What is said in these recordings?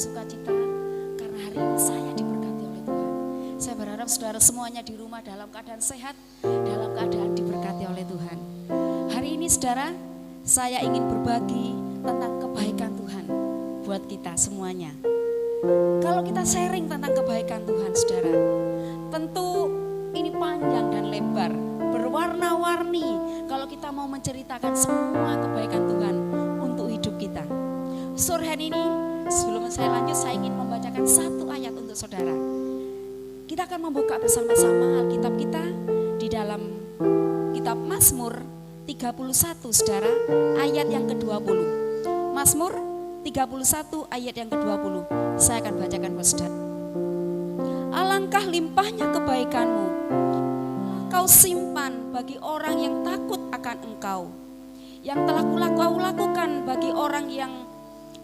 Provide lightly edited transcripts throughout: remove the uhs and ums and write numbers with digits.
bersukacita karena hari ini saya diberkati oleh Tuhan. Saya berharap saudara semuanya di rumah dalam keadaan sehat, dalam keadaan diberkati oleh Tuhan. Hari ini saudara, saya ingin berbagi tentang kebaikan Tuhan buat kita semuanya. Kalau kita sharing tentang kebaikan Tuhan saudara, tentu ini panjang dan lebar, berwarna-warni kalau kita mau menceritakan semua kebaikan Tuhan untuk hidup kita. Sore hari ini sebelum saya lanjut, saya ingin membacakan satu ayat untuk saudara. Kita akan membuka bersama-sama Alkitab kita di dalam kitab Mazmur 31 saudara, ayat yang ke-20. Mazmur 31 ayat yang ke-20. Saya akan bacakan buat saudara. Alangkah limpahnya kebaikanmu, kau simpan bagi orang yang takut akan engkau, yang telah kau lakukan bagi orang yang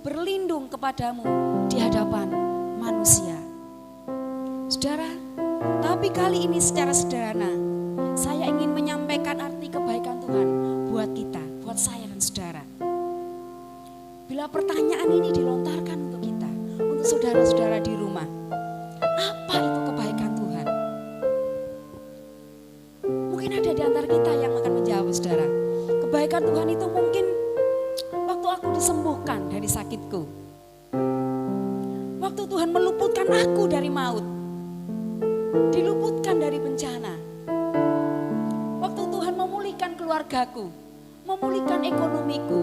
berlindung kepadamu di hadapan manusia. Saudara, tapi kali ini secara sederhana, saya ingin menyampaikan arti kebaikan Tuhan buat kita, buat saya dan saudara. Bila pertanyaan ini dilontarkan untuk kita, untuk saudara-saudara di rumah, apa itu kebaikan Tuhan? Mungkin ada di antara kita yang akan menjawab saudara. Kebaikan Tuhan itu mungkin waktu aku disembuhkan dari sakitku. Waktu Tuhan meluputkan aku dari maut. Diluputkan dari bencana. Waktu Tuhan memulihkan keluargaku, memulihkan ekonomiku,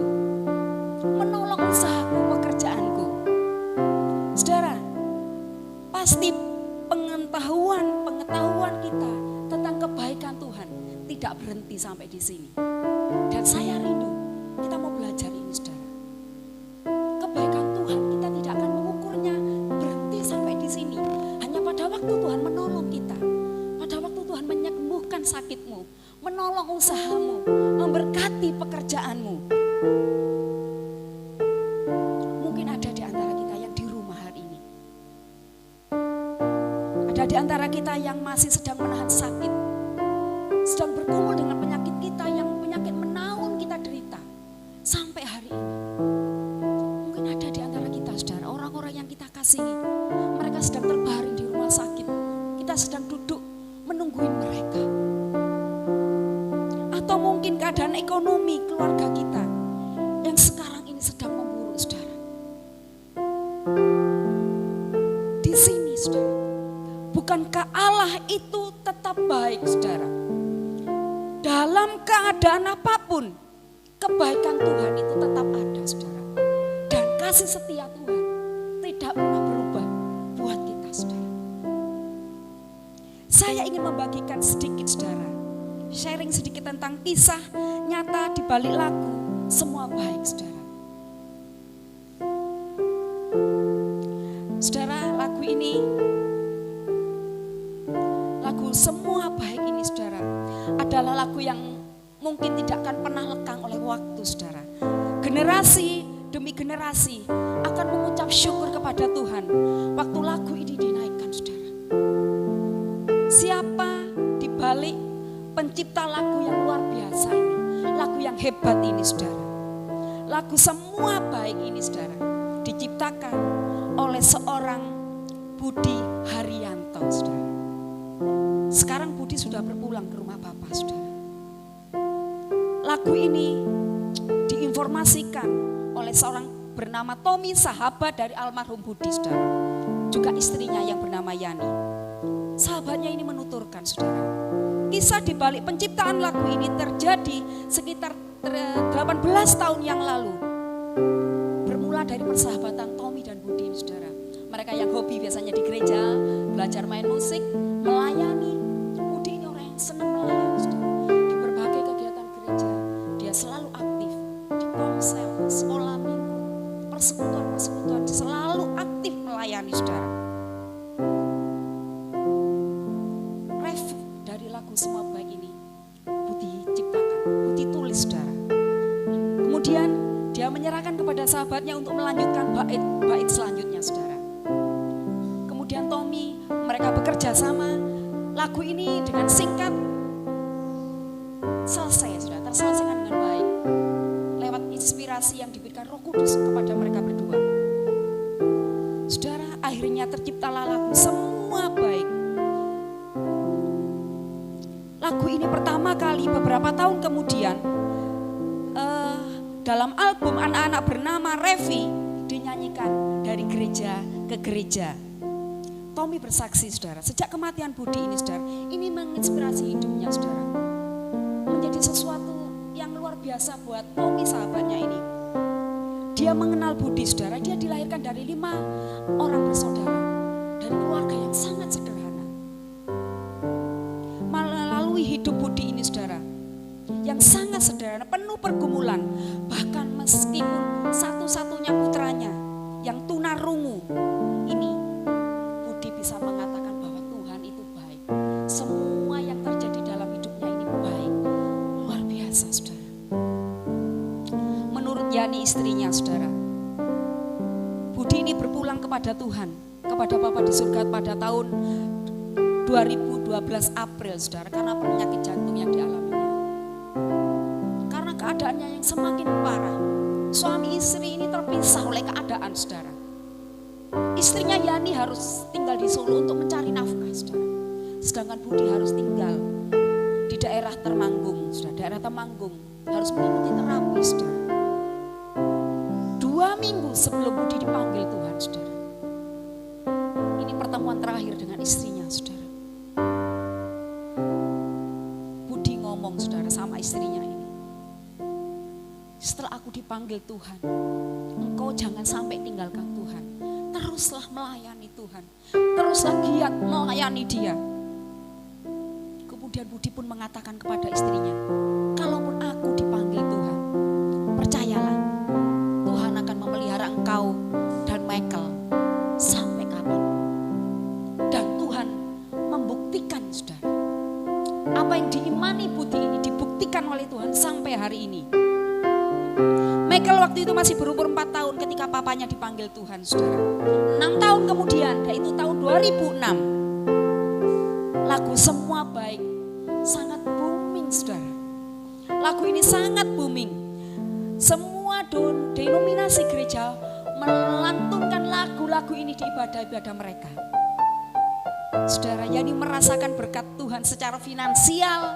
menolong usahaku, pekerjaanku. Saudara, pasti pengetahuan kita tentang kebaikan Tuhan tidak berhenti sampai di sini. Dan saya rindu kita mau belajar ini saudara. Kebaikan Tuhan kita tidak akan mengukurnya berhenti sampai di sini. Hanya pada waktu Tuhan menolong kita, pada waktu Tuhan menyembuhkan sakitmu, menolong usahamu, memberkati pekerjaanmu. Mungkin ada di antara kita yang di rumah hari ini. Ada di antara kita yang masih sedang menahan sakit, sedang bergumul dengan penyakit kita yang penyakit menaun kita derita sampai hari ini. Mungkin ada di antara kita saudara, orang-orang yang kita kasihi, mereka sedang terbaring di rumah sakit. Kita sedang duduk menungguin mereka. Atau mungkin keadaan ekonomi keluarga kita yang sekarang ini sedang memburuk saudara. Di sini saudara, bukankah Allah itu tetap baik saudara? Dalam keadaan apapun, kebaikan Tuhan itu tetap ada saudara. Dan kasih setia Tuhan tidak pernah berubah buat kita saudara. Saya ingin membagikan sedikit saudara, sharing sedikit tentang kisah nyata di balik lagu Semua Baik saudara. Saudara, lagu ini, lagu Semua Baik ini saudara, adalah lagu yang mungkin tidak akan pernah lekang oleh waktu saudara. Generasi demi generasi akan mengucap syukur kepada Tuhan waktu lagu ini dinaikkan saudara. Siapa di balik pencipta lagu yang luar biasa ini, lagu yang hebat ini saudara. Lagu Semua Baik ini saudara diciptakan oleh seorang Budi Haryanto saudara. Sekarang Budi sudah berpulang ke rumah Bapak saudara. Lagu ini diinformasikan oleh seorang bernama Tommy, sahabat dari almarhum Budi saudara. Juga istrinya yang bernama Yani. Sahabatnya ini menuturkan saudara, kisah di balik penciptaan lagu ini terjadi sekitar 18 tahun yang lalu. Bermula dari persahabatan Tommy dan Budi ini saudara. Mereka yang hobi biasanya di gereja, belajar main musik, melayani. Budi ini orang yang senang melayani saudara. Di berbagai kegiatan gereja, dia selalu aktif. Di komsel, sekolah minggu, persekutuan, selalu aktif melayani saudara. Ref dari lagu Semua Baik ini Budi ciptakan, Budi tulis saudara. Kemudian dia menyerahkan kepada sahabatnya untuk melanjutkan bait selanjutnya saudara. Kemudian Tommy, mereka bekerja sama. Lagu ini dengan singkat selesai sudah terselesaikan dengan baik lewat inspirasi yang diberikan Roh Kudus kepada mereka berdua. dirinya terciptalah lagu Semua Baik. Lagu ini pertama kali beberapa tahun kemudian dalam album anak-anak bernama Revi dinyanyikan dari gereja ke gereja. Tommy bersaksi saudara, sejak kematian Budi ini saudara, ini menginspirasi hidupnya saudara. Menjadi sesuatu yang luar biasa buat Tommy sahabatnya ini. Dia mengenal Budi saudara, dia dilahirkan dari 5 orang bersaudara. Dari keluarga yang sangat sederhana. Melalui hidup Budi ini saudara, yang sangat sederhana, penuh pergumulan. Bahkan meskipun satu-satunya putranya yang tunarungu ini, Budi bisa mengatakan bahwa Tuhan itu baik. Semua yang terjadi dalam hidupnya ini baik. Luar biasa saudara. Menurut Yani istrinya saudara, Budi ini berpulang kepada Tuhan, kepada Bapa di surga pada tahun 2012 April saudara, karena penyakit jantung yang dialaminya. Karena keadaannya yang semakin parah, suami istri ini terpisah oleh keadaan saudara. Istrinya Yani harus tinggal di Solo untuk mencari nafkah saudara. Sedangkan Budi harus tinggal di daerah Temanggung saudara. Daerah Temanggung harus mengikuti terapi saudara. 2 minggu sebelum Budi dipanggil Tuhan saudara. Ini pertemuan terakhir dengan istrinya saudara. Budi ngomong saudara sama istrinya ini. Setelah aku dipanggil Tuhan, engkau jangan sampai tinggalkan Tuhan. Teruslah melayani Tuhan. Teruslah giat melayani Dia. Kemudian Budi pun mengatakan kepada istrinya, kalaupun aku dipanggil Tuhan, percayalah Tuhan akan memelihara engkau dan Michael sampai kapan. Dan Tuhan membuktikan saudara. Apa yang diimani Budi ini dibuktikan oleh Tuhan sampai hari ini. Michael waktu itu masih berumur 4 tahun ketika papanya dipanggil Tuhan saudara. 6 tahun kemudian, yaitu tahun 2006, lagu Semua Baik sangat booming saudara. Lagu ini sangat booming. Semua denominasi gereja melantunkan lagu-lagu ini di ibadah-ibadah mereka. Saudara, Yani merasakan berkat Tuhan secara finansial,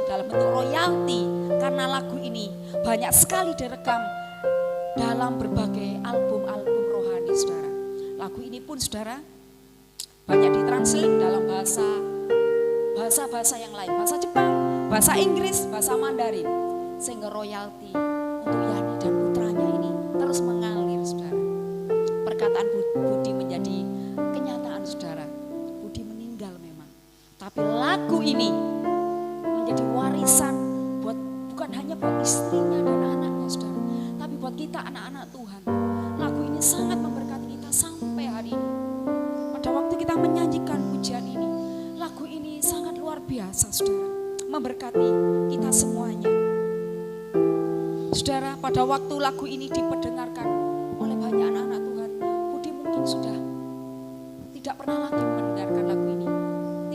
dalam bentuk royalti, karena lagu ini banyak sekali direkam dalam berbagai album-album rohani saudara. Lagu ini pun saudara banyak ditranslate dalam bahasa-bahasa yang lain, bahasa Jepang, bahasa Inggris, bahasa Mandarin, sehingga royalti untuk Yani dan putranya ini terus mengalir saudara. Perkataan Budi menjadi kenyataan saudara. Budi meninggal memang, tapi lagu ini menjadi warisan bukan hanya buat istrinya dan anaknya saudara, tapi buat kita anak-anak Tuhan. Lagu ini sangat memberkati kita sampai hari ini. Pada waktu kita menyanyikan pujian ini, lagu ini sangat luar biasa saudara, memberkati kita semuanya. Saudara, pada waktu lagu ini diperdengarkan oleh banyak anak-anak Tuhan, Budi mungkin sudah tidak pernah lagi mendengarkan lagu ini,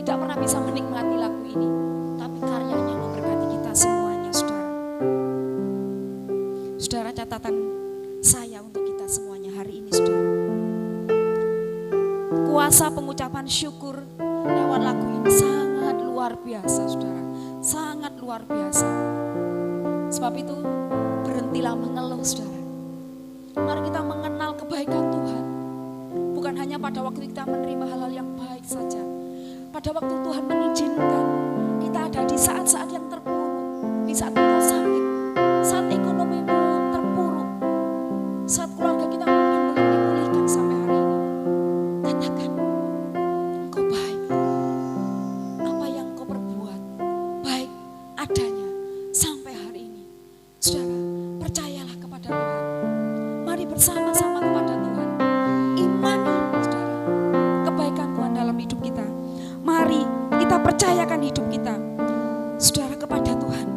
tidak pernah bisa menikmati lagu ini. Tapi karyanya memberkati kita semuanya saudara. Saudara, catatan saya untuk kita semuanya hari ini saudara, kuasa pengucapan syukur lewat lagu ini sangat luar biasa saudara. Sangat luar biasa. Sebab itu berhentilah mengeluh saudara. Mari kita mengenal kebaikan Tuhan. Bukan hanya pada waktu kita menerima hal-hal yang baik saja. Pada waktu Tuhan mengizinkan kita ada di saat-saat yang terpuruk, di saat kita sakit, saat ekonomimu terpuruk, saat keluarga kita mungkin belum dipulihkan sampai hari ini. Katakan, engkau baik. Apa yang engkau perbuat baik adanya sampai hari ini. Saudara, percayalah kepada Tuhan. Mari bersama-sama kepada Tuhan. Imani saudara kebaikan Tuhan dalam hidup kita. Mari kita percayakan hidup kita saudara kepada Tuhan.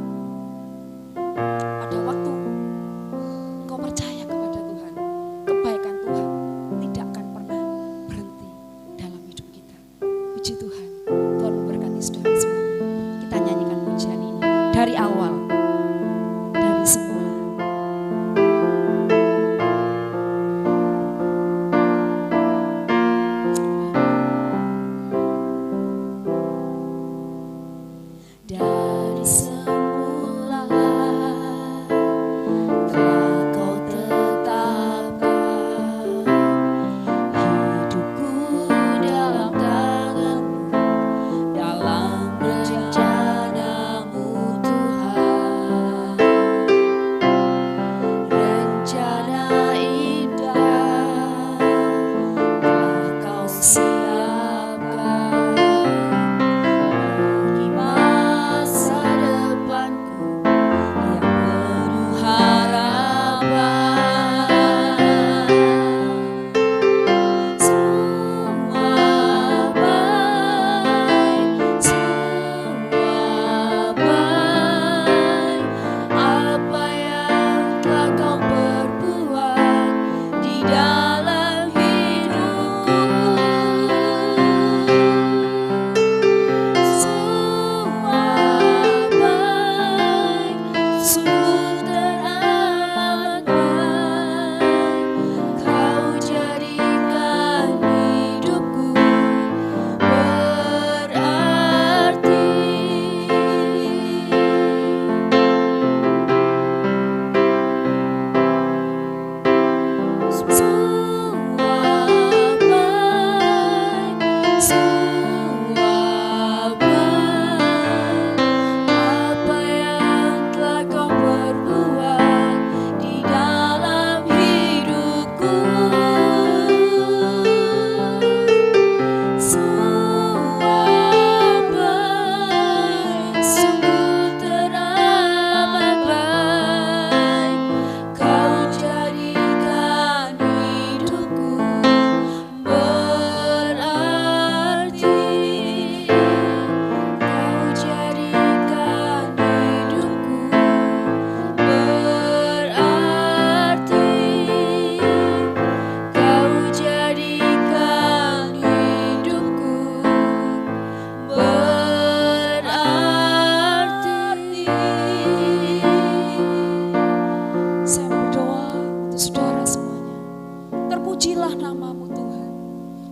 nama-Mu Tuhan.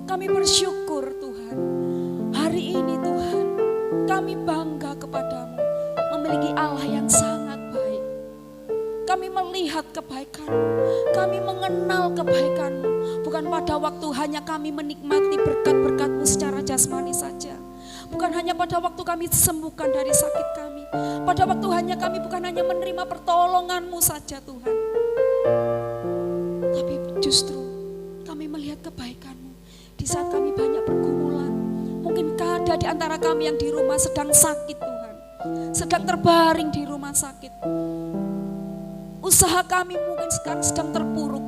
Kami bersyukur Tuhan. Hari ini Tuhan, kami bangga kepadamu, memiliki Allah yang sangat baik. Kami melihat kebaikan-Mu, kami mengenal kebaikan-Mu. Bukan pada waktu hanya kami menikmati berkat-berkat-Mu secara jasmani saja. Bukan hanya pada waktu kami disembuhkan dari sakit kami. Pada waktu bukan hanya menerima pertolongan-Mu saja Tuhan. Tapi justru kami melihat kebaikan-Mu di saat kami banyak pergumulan. Mungkin ada di antara kami yang di rumah sedang sakit Tuhan. Sedang terbaring di rumah sakit. Usaha kami mungkin sekarang sedang terpuruk.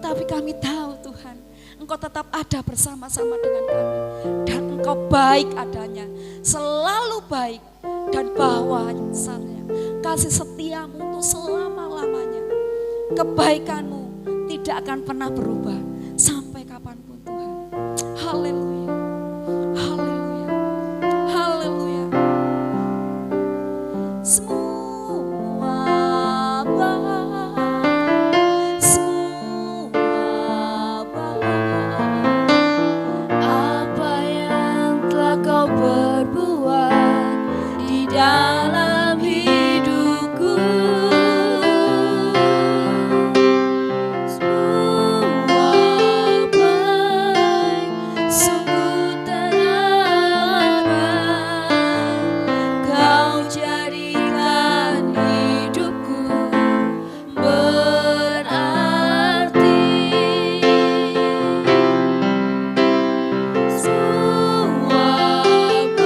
Tapi kami tahu Tuhan, Engkau tetap ada bersama-sama dengan kami. Dan Engkau baik adanya, selalu baik. Dan bahwasanya kasih setiamu untuk selama-lamanya. Kebaikanmu tidak akan pernah berubah sampai kapanpun Tuhan. Haleluya, haleluya, haleluya. Semua apa yang telah Kau perbuat di dalam hidupku, semua baik, sungguh teramat baik. Kau jadikan hidupku berarti. Semua baik,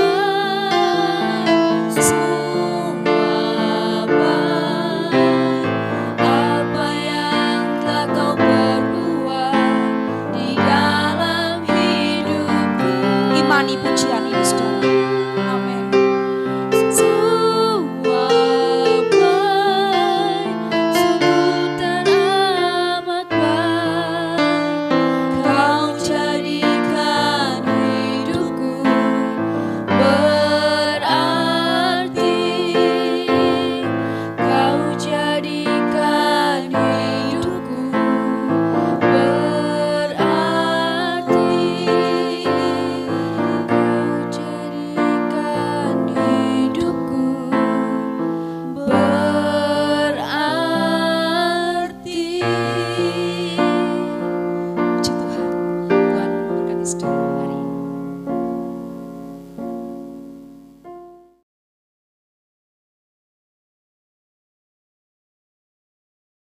semua baik. Apa yang telah Kau perbuat di dalam hidupku. Imani pujian ini saudara.